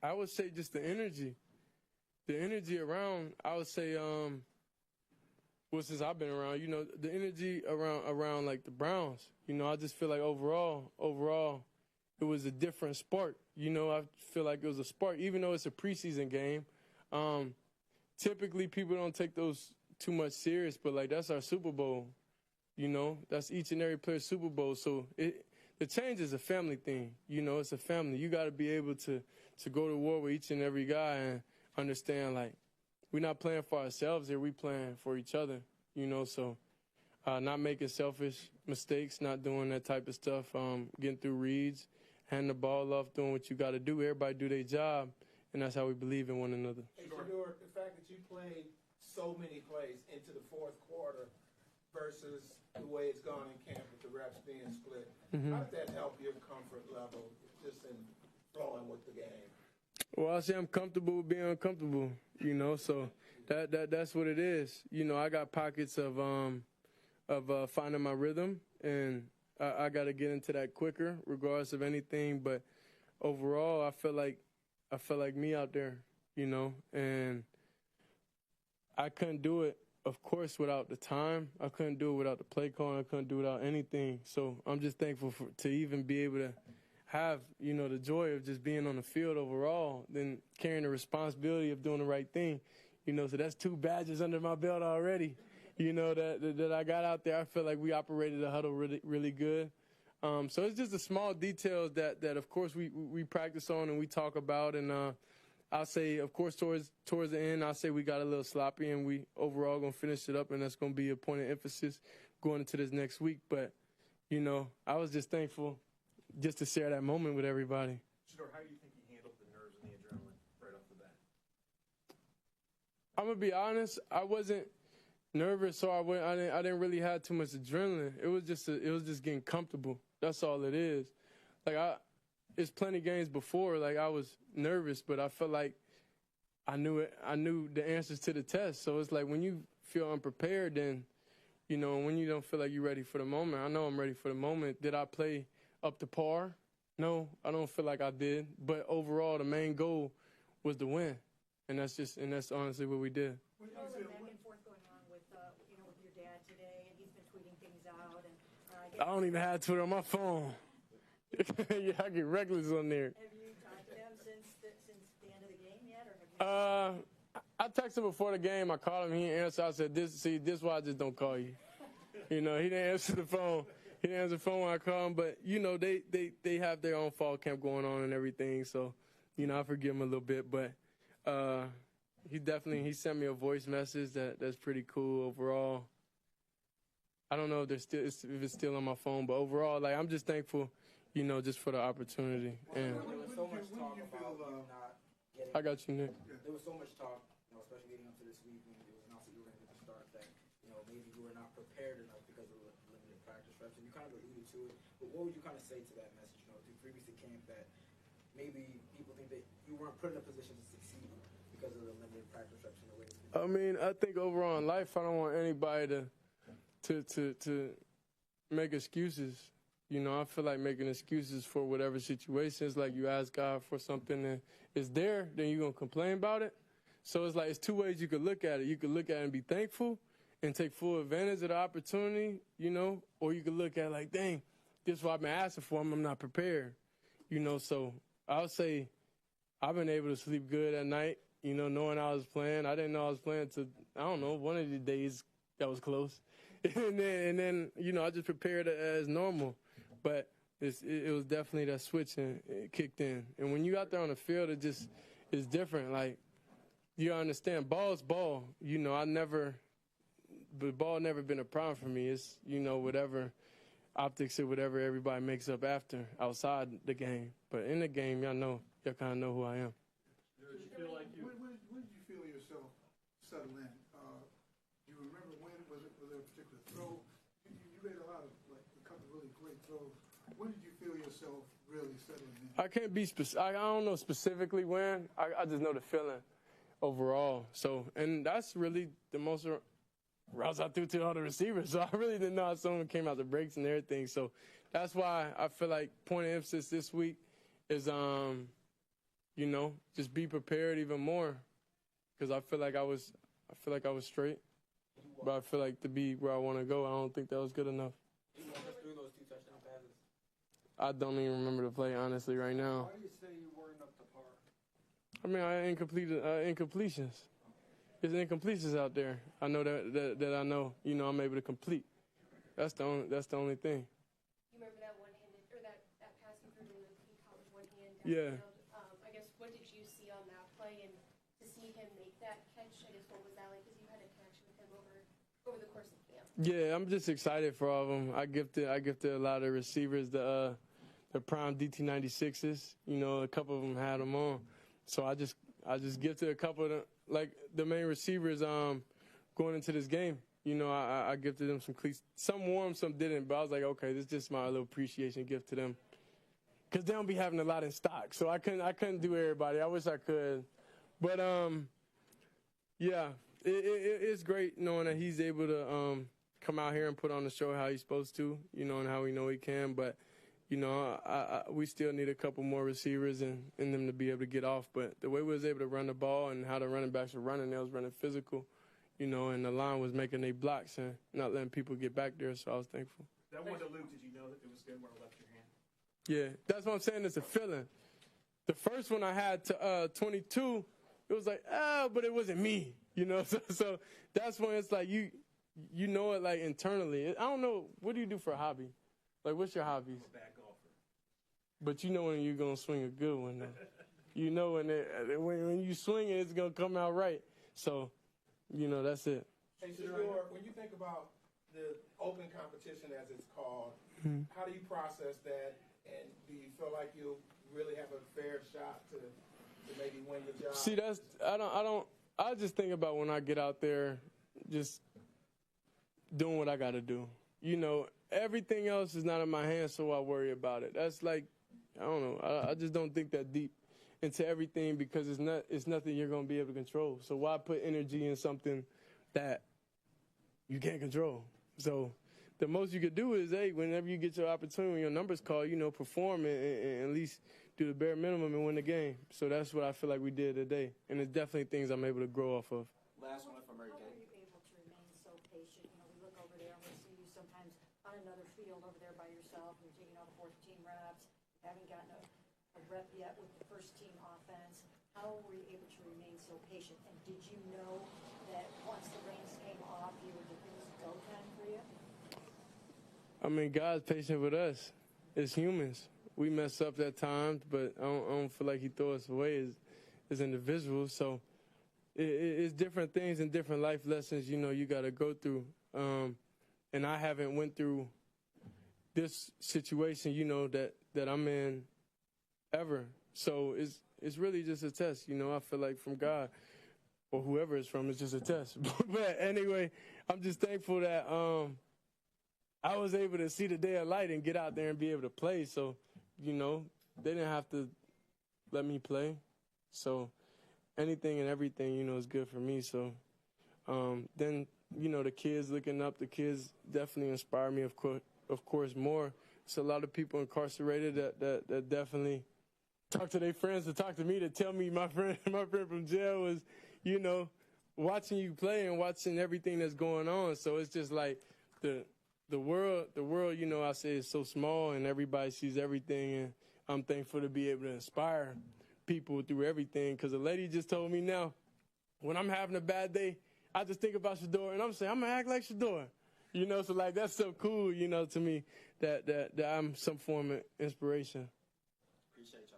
I would say just the energy. The energy around, I would say, well, since I've been around, the energy around like the Browns, I just feel like overall, it was a different spark. I feel like it was a spark, even though it's a preseason game. Typically, people don't take those too much serious, but like that's our Super Bowl. That's each and every player's Super Bowl. So the change is a family thing. It's a family. You got to be able to go to war with each and every guy and understand, like, we're not playing for ourselves here. We playing for each other, so not making selfish mistakes, not doing that type of stuff, getting through reads, handing the ball off, doing what you got to do. Everybody do their job, and that's how we believe in one another. Hey, Shedeur, the fact that you played so many plays into the fourth quarter versus the way it's gone in camp with the reps being split, how did that help your comfort level just in flowing with the game? Well, I say I'm comfortable with being uncomfortable, so that's what it is. I got pockets of finding my rhythm, and I got to get into that quicker, regardless of anything. But overall, I feel like me out there, and I couldn't do it, of course, without the time. I couldn't do it without the play calling. I couldn't do it without anything. So I'm just thankful to even be able to have, the joy of just being on the field overall, then carrying the responsibility of doing the right thing. So that's 2 badges under my belt already, that I got out there. I feel like we operated the huddle really, really good. So it's just the small details that of course, we practice on and we talk about. And I'll say, of course, towards the end, I'll say we got a little sloppy and we overall going to finish it up, and that's going to be a point of emphasis going into this next week. But, I was just thankful just to share that moment with everybody. Shedeur, how do you think you handled the nerves and the adrenaline right off the bat? I'm going to be honest, I wasn't nervous, so I didn't really have too much adrenaline. It was just getting comfortable. That's all it is. Like, it's plenty games before, like, I was nervous, but I felt like I knew the answers to the test. So it's like when you feel unprepared, then, when you don't feel like you're ready for the moment. I know I'm ready for the moment. Did I play up to par? No, I don't feel like I did. But overall, the main goal was to win, and that's honestly what we did. There's all the back and forth going on with your dad today, and he's been tweeting things out. And I don't even have Twitter on my phone. Yeah, I get reckless on there. Have you talked to him since the end of the game yet, or have you? I texted him before the game. I called him. He didn't answer. I said, "This is why I just don't call you." He didn't answer the phone. He didn't answer the phone when I called him. But they have their own fall camp going on and everything. So, I forgive him a little bit. But he sent me a voice message that's pretty cool overall. I don't know if it's still on my phone, but overall, like, I'm just thankful, just for the opportunity. And there was so much talk about you not getting. I got you, Nick. There was so much talk, especially leading up to this week when it was announced that you were going to get the start, that maybe you were not prepared enough because of the limited practice reps, and you kind of alluded to it. But what would you kind of say to that message? To previous to camp, that maybe people think that you weren't put in a position to succeed because of the limited practice reps and the way it's been. I mean, I think overall in life, I don't want anybody to make excuses. I feel like making excuses for whatever situations, like you ask God for something and it's there, then you're going to complain about it. So it's like, it's 2 ways you could look at it. You could look at it and be thankful and take full advantage of the opportunity, or you could look at it like, dang, this is what I've been asking for, I'm not prepared. So I'll say I've been able to sleep good at night, knowing I was playing. I didn't know I was playing till, I don't know, one of the days that was close. And then I just prepared it as normal. But it was definitely that switch and it kicked in. And when you out there on the field, it's different. Like, you understand, ball's ball. The ball never been a problem for me. It's, whatever optics or whatever everybody makes up after outside the game. But in the game, y'all kind of know who I am. Did you feel like you? When did you feel yourself settle in? Do you remember when? Was there a particular throw? You made a lot of, a couple of really great throws. When did you feel yourself really settling in? I can't be specific. I don't know specifically when. I just know the feeling overall. So, and that's really the most routes I threw to all the receivers. So I really didn't know how someone came out the breaks and everything. So that's why I feel like point of emphasis this week is you know, just be prepared even more, because I feel like I was straight, but I feel like to be where I want to go, I don't think that was good enough. You walk us through those 2 touchdown passes. I don't even remember the play, honestly, right now. Why do you say you weren't up to par? I mean, incompletions. There's incompletions out there. I know that I know, you know, I'm able to complete. That's the only thing. You remember that one-handed, or that pass you threw to the college one-hand Yeah. downfield? I guess, what did you see on that play, and to see him make that catch, I guess, what was that like? Because you had a connection with him over the course of camp. Yeah, I'm just excited for all of them. I gifted a lot of receivers the prime DT96s. You know, a couple of them had them on, so I just gifted a couple of them, like the main receivers going into this game. You know, I gifted them some cleats. Some wore them, some didn't. But I was like, okay, this is just my little appreciation gift to them, because they don't be having a lot in stock. So I couldn't do everybody. I wish I could, but yeah, it's great knowing that he's able to come out here and put on the show how he's supposed to. You know, and how we know he can. But you know, we still need a couple more receivers and them to be able to get off. But the way we was able to run the ball and how the running backs were running, they was running physical. You know, and the line was making their blocks and not letting people get back there, so I was thankful. That one to Luke, did you know that it was good where it left your hand? Yeah, that's what I'm saying. It's a feeling. The first one I had to 22, it was like, but it wasn't me. You know, so that's when it's like you know it like internally. I don't know, what do you do for a hobby? Like, what's your hobbies? I'm a bad golfer. But you know when you're gonna swing a good one, though. You know when you swing it, it's gonna come out right. So. You know, that's it. Hey, Shedeur, when you think about the open competition, as it's called, how do you process that? And do you feel like you really have a fair shot to maybe win the job? See, I just think about when I get out there, just doing what I got to do. You know, everything else is not in my hands, so I worry about it. That's like, I don't know. I just don't think that deep into everything, because it's nothing you're going to be able to control. So why put energy in something that you can't control? So the most you could do is, hey, whenever you get your opportunity, when your numbers call, you know, perform and at least do the bare minimum and win the game. So that's what I feel like we did today. And it's definitely things I'm able to grow off of. Last one, if I'm right, How were you able to remain so patient? You know, we look over there and we see you sometimes on another field over there by yourself, and you're taking all the 14 reps, you haven't gotten a rep yet with the first team offense. How were you able to remain so patient? And did you know that once the reins came off, you were things go time for you? I mean, God's patient with us as humans. We mess up at times, but I don't feel like he throw us away as individuals. So it's different things and different life lessons, you know, you got to go through. And I haven't went through this situation, you know, that I'm in ever. So it's really just a test, you know. I feel like from God or whoever it's from, it's just a test. But anyway, I'm just thankful that I was able to see the day of light and get out there and be able to play. So, you know, they didn't have to let me play. So anything and everything, you know, is good for me. So then, you know, the kids looking up, the kids definitely inspire me, of course, more. It's a lot of people incarcerated that definitely talk to their friends, to talk to me, to tell me my friend from jail was, you know, watching you play and watching everything that's going on. So it's just like the world, you know, I say is so small and everybody sees everything, and I'm thankful to be able to inspire people through everything. Because a lady just told me now, when I'm having a bad day, I just think about Shedeur and I'm saying, I'm going to act like Shedeur. You know, so like that's so cool, you know, to me that I'm some form of inspiration. Appreciate you.